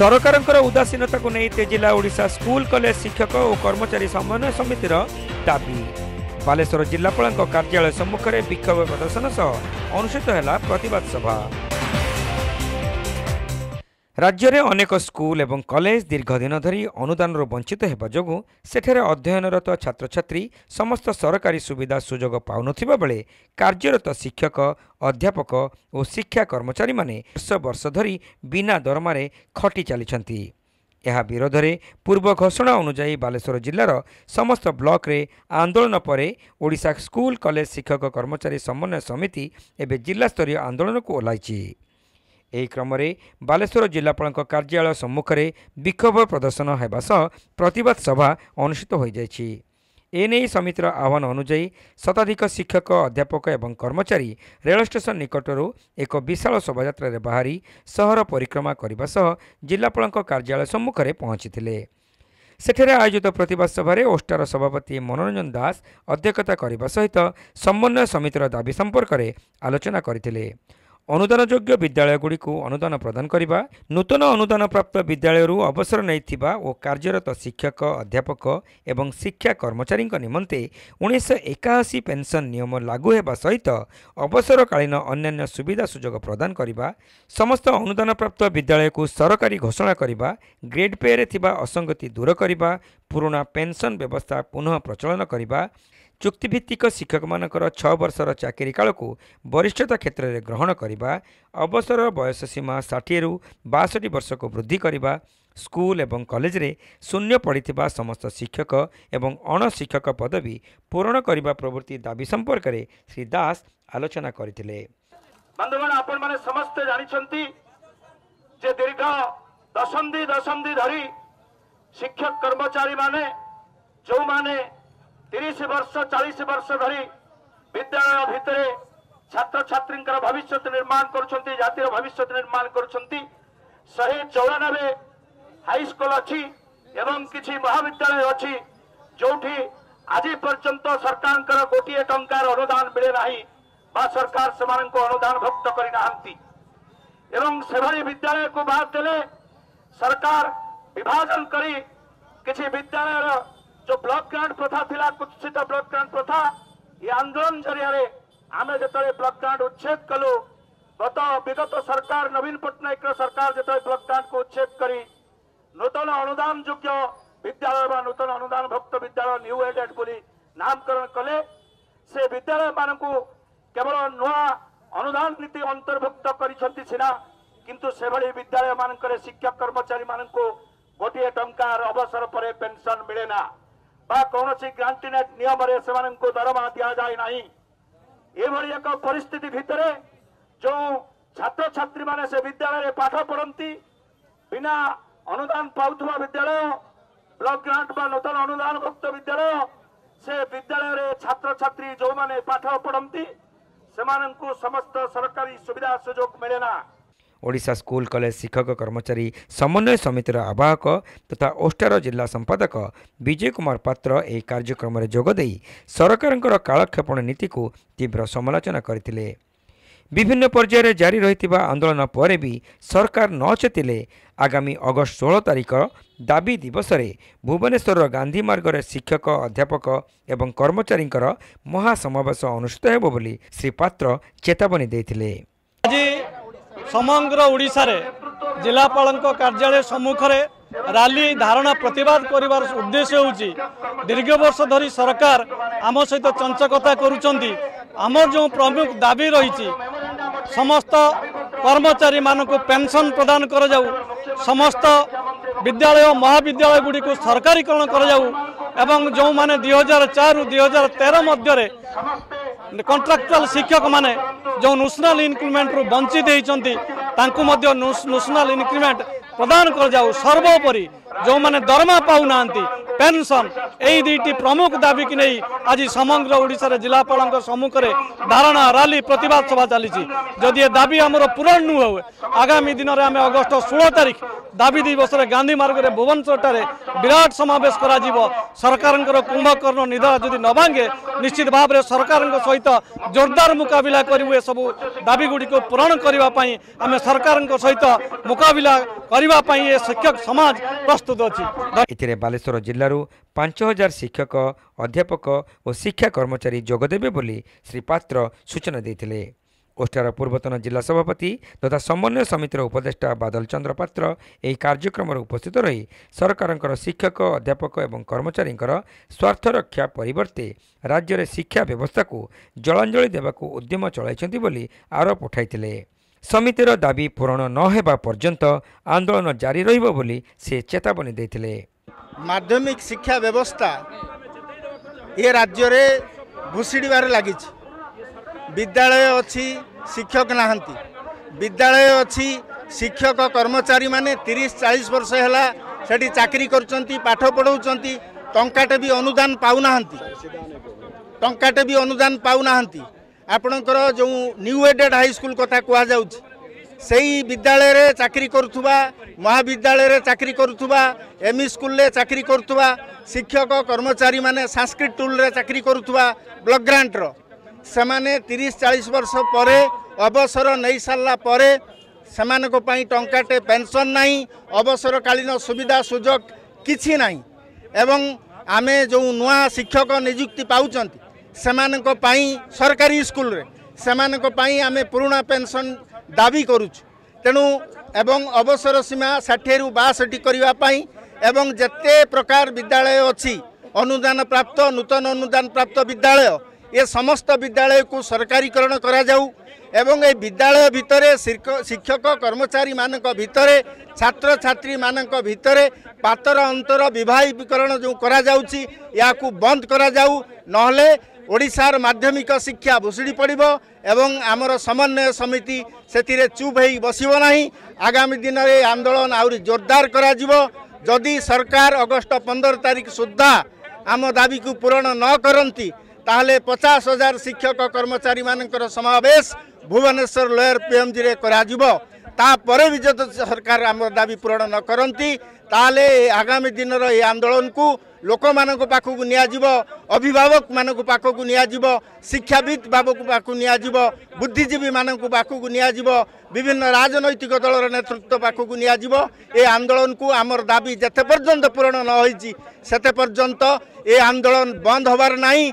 सरकारଙ୍କର उदासीनताକୁ ନେଇ ତେଜିଲା Odisha school college ଶିକ୍ଷକ ଓ କର୍ମଚାରୀ ସମନ୍ୱୟ ସମିତିର ଦାବି। ବାଲେଶ୍ୱର ଜିଲ୍ଲାପାଳଙ୍କ କାର୍ଯ୍ୟାଳୟ ସମ୍ମୁଖରେ ବିକ୍ଷୋଭ ପ୍ରଦର୍ଶନ ସହ ଅନୁଷ୍ଠିତ ହେଲା ପ୍ରତିବାଦ ସଭା। राज्य में अनेक स्कूल एवं कॉलेज दीर्घ दिन धरी अनुदान वंचित होगा जोगु सेठे अध्ययनरत छात्र छात्री समस्त सरकारी सुविधा सुजोग पाउनथिबा बेले कार्यरत शिक्षक अध्यापक और शिक्षा कर्मचारी माने वर्ष वर्ष धरी बिना दरमारे खटी चली यह विरोध में पूर्व घोषणा अनुजाई बालेश्वर जिलार समस्त ब्लॉक रे आंदोलन पर ओडिशा स्कूल कॉलेज शिक्षक कर्मचारी समन्वय समिति एवं जिला स्तरीय आंदोलन को ओह्लाई। यह क्रम में बालेश्वर जिलापाल कार्यालय सम्मुख में विक्षोभ प्रदर्शन होगा सह प्रतिवाद सभा अनुष्ठित हो जाएगी। एने समितिर आह्वान अनुजाई शताधिक शिक्षक अध्यापक एवं कर्मचारी रेल स्टेशन निकटर एक विशाल शोभायात्रा बाहरी सहर परिक्रमा करने सह जिलापाल कार्यालय सम्मुख में पहुंची। सेठे आयोजित प्रतिवाद सभारे ओस्टार सभापति मनोरंजन दास अध्यक्षता करने सहित समन्वय समितिर दाबी संपर्क में आलोचना करते। अनुदान योग्य विद्यालयगुड़ी को अनुदान प्रदान करने, नूतन अनुदान प्राप्त विद्यालय अवसर नहीं और कार्यरत शिक्षक अध्यापक एवं शिक्षा कर्मचारी निमंते 1981 पेंशन नियम लागू होगा सहित अवसरकालीन अन्य सुविधा सुजोग प्रदान करने, समस्त अनुदान प्राप्त विद्यालय को सरकारी घोषणा करने, ग्रेड पे रे थिबा असंगति दूर करने, पुराना पेंशन व्यवस्था पुनः प्रचलन करने, चुक्तिभित्तिक शिक्षक मानकर 6 वर्षर चाकरी काल को वरिष्ठता क्षेत्र में ग्रहण करने, अवसर बयस सीमा 60 रु 62 वर्ष को वृद्धि करने, स्कूल एवं कॉलेज रे शून्य पड़ा समस्त शिक्षक एवं अणशिक्षक पदवी पूरण करने प्रवृत्ति दाबी संपर्क में श्री दास आलोचना करथिले। बंधुगण आपण माने समस्त जानिछंती जे दीर्घ दशंधि धरी शिक्षक कर्मचारी माने जो माने 30 वर्ष 40 वर्ष धरी विद्यालय भितर छात्र छात्री भविष्य निर्माण करुछंती, जातिर भविष्य निर्माण करुछंती। 194 हाई स्कूल अच्छी एवं किसी महाविद्यालय अच्छी जोठी आज पर्यंत सरकार गोटे टंकार अनुदान मिले नाही बा सरकार से अनुदान भुक्त करना एवं से विद्यालय को बाद देले सरकार विभाजन करी किसी विद्यालय जो ब्लॉक ग्रांट प्रथा थिला कुत्सित ब्लॉक ग्रांट प्रथा ये आंदोलन जरिया आम जो ब्लॉक ग्रांट उच्छेद कलु विगत सरकार नवीन पट्टनायक सरकार जो ब्लॉक ग्रांट को उच्छेद करी नूतन अनुदान योग्य विद्यालय नूतन अनुदान भक्त विद्यालय न्यू एडेड बोली नामकरण कले से विद्यालय मान को केवल नुआ अनुदान नीति अंतर्भुक्त करिसंती सिना किंतु से भली विद्यालय मानकर शिक्षक कर्मचारी मान को गोटे टंकार अवसर पर पेंशन मिले ना बा कौन सी ग्रांटीनेट नियम से दरमा दि जाए ना। ये एक परिस्थिति भितर जो छात्र छात्री माने से विद्यालय पाठ पढ़ती बिना अनुदान पाउथुवा विद्यालय ब्लॉक ग्रांट बा नूतन अनुदान भुक्त विद्यालय से विद्यालय छात्र छात्री जो माने पाठ पढ़ती से समस्त सरकारी सुविधा सुजोग मिले ना। ओडिशा स्कूल कॉलेज शिक्षक कर्मचारी समन्वय समितिर आवाहक तथा ओस्टार जिला संपादक विजय कुमार पात्र यह कार्यक्रम में जोगदे सरकार कालक्षेपण नीति को तीव्र समालोचना करथिले। विभिन्न पर्यायर जारी रही आंदोलन पर भी सरकार न चेतिले आगामी अगस्त 16 तारिख दाबी दिवस रे भुवनेश्वर गांधी मार्ग रे शिक्षक अध्यापक एवं कर्मचारी महासमावेश अनुष्ठित हेबो बोली श्री पात्र चेतावनी देथिले। समग्र ओडिशा रे जिलापाल कार्यालय सम्मुख में रैली धारणा प्रतिवाद करिवार उद्देश्य होची दीर्घ वर्ष धरी सरकार आम सहित चंचकता करुचंती। आमर जो प्रमुख दाबी रही समस्त कर्मचारी मान को पेंशन प्रदान कर जाऊ, समस्त विद्यालय महाविद्यालय गुड़ी को सरकारीकरण कर जाऊ एवं जो माने 2004 रु 2013 मध्य कॉन्ट्रैक्चुअल शिक्षक माने जो नेशनल इंक्रीमेंट रु वंचित होती नैशनल इंक्रीमेंट प्रदान कर जाऊ। सर्वोपरि जो माने दरमा पाऊना पेंशन यही दुईटी प्रमुख दाबी की नहीं आज समग्र ओडिशा जिलापाल सम्मुख में धारणा रैली प्रतिवाद सभा चली जदि ये दाबी आमर पूरण नु हुए आगामी दिन में आम अगस्ट 16 तारिख दाबी दिवस गांधी मार्ग में भुवनेश्वर विराट समावेश करा सरकार कुंभकर्ण निदा जदि न भांगे निश्चित भाव में सरकार सहित जोरदार मुकाबिला करू सब दाबी गुड़ी को पूरण करने आम सरकार सहित मुकाबिला करने शिक्षक समाज प्रस्तुत अच्छी बालेश्वर जिल्लारू 5000 शिक्षक अध्यापक और शिक्षा कर्मचारी जोगदेवे बोली श्री पात्र सूचना देते। ओष्ठार पूर्वतन जिला सभापति तथा समन्वय समितिर उपदेष्टा बादल चंद्र पात्र यह कार्यक्रम उपस्थित रही सरकार शिक्षक अध्यापक एवं कर्मचारी स्वार्थ रक्षा परिवर्ते राज्य में शिक्षा व्यवस्था को जलांजलि देवाक उद्यम चलाइछन्ति बोली आरोप उठाइथिले। समितिर दाबी पूरण न हेबा पर्यंत आंदोलन जारी रहिबो बोली से चेतावनी देथिले। माध्यमिक शिक्षा व्यवस्था ये राज्य में भूषिड़बार लगी विद्यालय अच्छी शिक्षक नहांती विद्यालय अच्छी शिक्षक कर्मचारी माने 30-40 वर्ष है सेठी चाकरी करचंती पाठ पढ़ाउचंती टंकाटे भी अनुदान पाउनाहांती आपणकर जो न्यू एडेड हाई स्कूल कथा कह जाउछ सेही विद्यालय रे चाकरी करुथुबा महाविद्यालय रे चाकरी करुथुबा एमई स्कूल रे चाकरी करुथुबा शिक्षक कर्मचारी माने संस्कृत टूल रे चाकरी करुथुबा ब्लॉक ग्रांट रो सेमाने 30-40 वर्ष परे अवसर नहीं सारा परे सेमानको पई टंकाटे पेंशन नहीं अवसरकालीन सुविधा सुजोग किछि नहीं एवं आमे जो नुआ शिक्षक नियुक्ति पाउचंती सेमानको पई सरकारी स्कूल रे सेमानको पई आमे पुराना पेंशन दाबी करूछु तेणु एवं अवसर सीमा 60 रु 62 करबा पई एवं जते प्रकार विद्यालय अछि अनुदान प्राप्त नूतन अनुदान प्राप्त विद्यालय ये समस्त विद्यालय को सरकारीकरण करा जाऊ एवं ए विद्यालय भितरे शिक्षक कर्मचारी मानक भितरे छात्र छात्री मानक भितरे पातर अंतर विभागीकरण जो करा जाउची याकू बंद करा जाऊ नहले ओडिशार माध्यमिक शिक्षा भुसुड़ी पड़िबो एवं आमर समन्वय समिति सेतिरे चुप होई बसिबो नाही। आगामी दिन में आंदोलन आउरी जोरदार करा जिवो जदि सरकार अगस्ट 15 तारिख सुद्धा आम दाबी को पूरण न करंती ताहले 50,000 शिक्षक कर्मचारी मानकर समावेश भुवनेश्वर लोयर पीएमजी रे करा जिवो तापरे भी जब सरकार आम दाबी पूरण न करंती ताहले आगामी दिन रो आंदोलन को लोक मानक पाखक नियाजिब अभिभावक मानक पाखक नियाजिब शिक्षाविद बाबक पाखक नियाजिब बुद्धिजीवी मानक पाखक नियाजिब विभिन्न राजनैतिक दलर नेतृत्व पाखक नियाजिब ए आंदोलन को आमर दाबी जेते पर्यंत पूरण न होईची सेते पर्यंत ए आंदोलन बंद होबार नाही।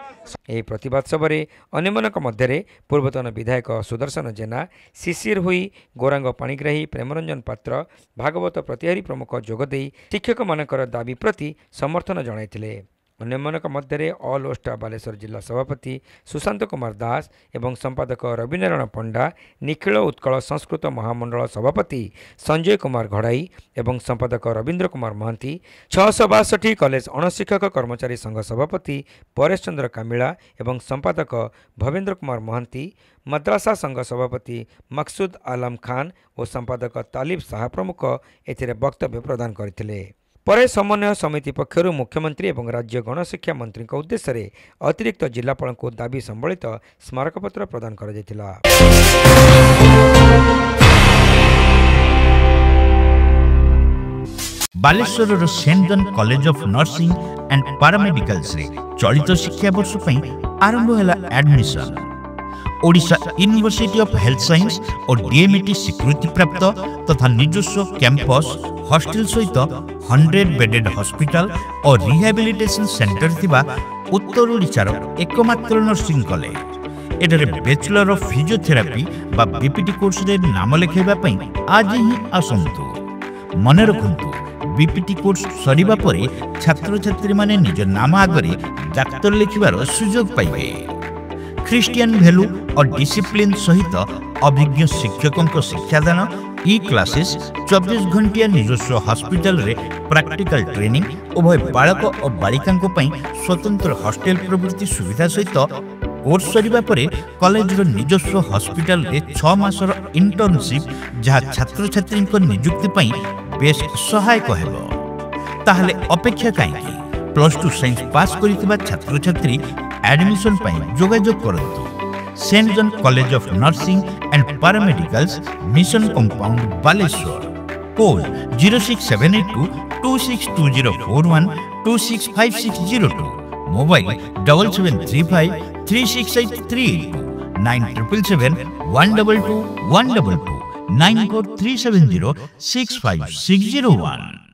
यह प्रतिवाद सभारे अन्यमानक मध्य पूर्वतन विधायक सुदर्शन जेना शिशिर हुई गौरांग पाणिग्राही प्रेमरंजन पात्र भागवत प्रतिहारी प्रमुख जोगदे शिक्षक मानकर दाबी प्रति समर्थन जणाइथिले। अन्यमानक मध्य ऑल ओस्टा बालेश्वर जिला सभापति सुशांत कुमार दास एवं संपादक रविनारायण पंडा निखिल उत्कल संस्कृत महामंडल सभापति संजय कुमार घड़ाई एवं संपादक रवींद्र कुमार महांती 662 कॉलेज अणशिक्षक कर्मचारी संघ सभापति परेश चंद्र कामिला एवं संपादक भवेंद्र कुमार महांती मद्रासा संघ सभापति मकसूद आलम खान और संपादक तालिब शाह प्रमुख एथिरे वक्तव्य प्रदान करथिले। परे समन्वय समिति पक्षर मुख्यमंत्री एवं राज्य गणशिक्षा मंत्री उद्देश्य अतिरिक्त जिलापाल को दाबी संबलित स्मारकपत्र प्रदान कर Baleshwar Saint John College of Nursing and Paramedicals रे चलित शिक्षा वर्ष आरंभ है admission Odisha University of Health Science और डीएमईटी स्वीकृति प्राप्त तथा निजस्व कैंपस हॉस्टल सहित 100 बेडेड हॉस्पिटल और रिहैबिलिटेशन सेंटर थिबा उत्तर ओडिशार एकमात्र नर्सिंग कॉलेज एडरे बैचलर ऑफ फिजियोथेरापी बा बीपीटी कोर्स रे नाम लेखाइबा पई आज ही आसंतु मने रखंतु बीपीटी कोर्स सरीबा परे छात्र छात्री माने निज नाम आगरे डाक्टर लिखिबार सुयोग पाइबे। ख्रिस्टियन वैल्यू और डिसिप्लिन सहित अभिज्ञ शिक्षकों शिक्षादान ई क्लासेस 24 घंटिया निजस्व हॉस्पिटल रे प्रैक्टिकल ट्रेनिंग उभय बालक और बालिका स्वतंत्र हॉस्टेल प्रवृत्ति सुविधा सहित कोर्स सरीबा परे कॉलेज निजस्व हॉस्पिटल रे 6 मासर इंटर्नशिप जहाँ छात्र छात्री नियुक्ति पई बेस सहायक हेबो। ताहले अपेक्षा काहेकि +2 साइंस पास करितबा छात्र छात्री एडमिशन पई जोगाजोग करंतु St John College of Nursing and paramedicals mission compound Baleswar code 06782262041 265602 mobile 7735 3683 9777 122 122 94370 65601